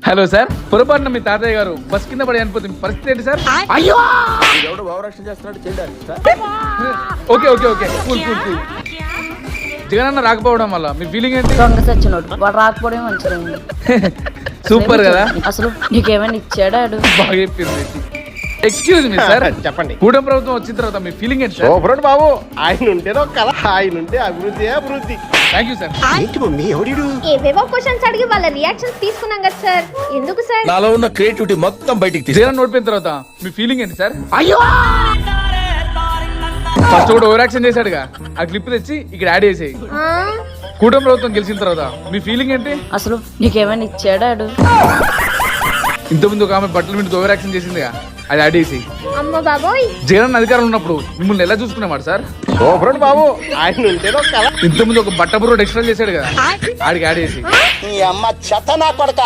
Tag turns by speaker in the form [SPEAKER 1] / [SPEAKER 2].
[SPEAKER 1] Hello sir, పొరపాటున మీ తాతయ్య గారు బస్ కింద పడి అనిపోతుంది, పరిస్థితి ఏంటి సార్? అయ్యో, okay okay okay, cool cool cool. Jagan అన్న రాకపోవడం వల్ల మీ ఫీలింగ్ ఏంటి?
[SPEAKER 2] దొంగ సచ్చినోడు వాడు రాకపోవడం మంచిది.
[SPEAKER 1] సూపర్ కదా.
[SPEAKER 2] అసలు నీకేమైనా ఇచ్చాడాడు?
[SPEAKER 1] బాగా చెప్పింది. ఎక్స్క్యూజ్ మీ సార్,
[SPEAKER 3] చెప్పండి.
[SPEAKER 1] కూటమి ప్రభుత్వం వచ్చిన తర్వాత మీ ఫీలింగ్ ఏంటి సార్?
[SPEAKER 3] సూపర్ బాబు, ఆయన ఉంటేనో కళ, ఆయన ఉంటే అభివృద్ధి అభివృద్ధి.
[SPEAKER 1] Thank you sir.
[SPEAKER 3] ఏంటి మమ్మీ ఎవడు?
[SPEAKER 4] ఏవేవో క్వశ్చన్స్ అడిగి వాళ్ళ రియాక్షన్స్ తీసుకున్నాం కదా సార్. ఎందుకు సార్?
[SPEAKER 5] నాలో ఉన్న క్రియేటివిటీ మొత్తం బయటికి తీసి
[SPEAKER 1] జగన్ ఓడిపోయిన తర్వాత మీ ఫీలింగ్ ఏంటి సార్? అయ్యో, ఫస్ట్ కూడా ఓవర్ యాక్షన్ చేశాడుగా, ఆ క్లిప్ తెచ్చి ఇక్కడ యాడ్ చేసేయి. కూటమి ప్రభుత్వం గెలిచిన తర్వాత మీ ఫీలింగ్ ఏంటి?
[SPEAKER 2] అసలు నీకేమైనా ఇచ్చాడాడు?
[SPEAKER 1] ఇంతకుముందు ఒక ఆమె బట్టల మీద ఓవర్ యాక్షన్ చేసిందిగా, అది యాడ్ చేసి.
[SPEAKER 4] అమ్మ బాబోయ్,
[SPEAKER 1] జగన్ అధికారం ఉన్నప్పుడు మిమ్మల్ని ఎలా చూసుకునేవాడు సార్?
[SPEAKER 3] సూపర్ బాబు, ఆయన ఉంటేనో కళ.
[SPEAKER 1] ఇంతకుముందు ఒక బట్ట బుర్రోడు ఎక్స్ట్రా చేశాడు కదా, ఆడికి యాడ్ చేసి.
[SPEAKER 5] ఈ అమ్మ చెత్త నా కొడక.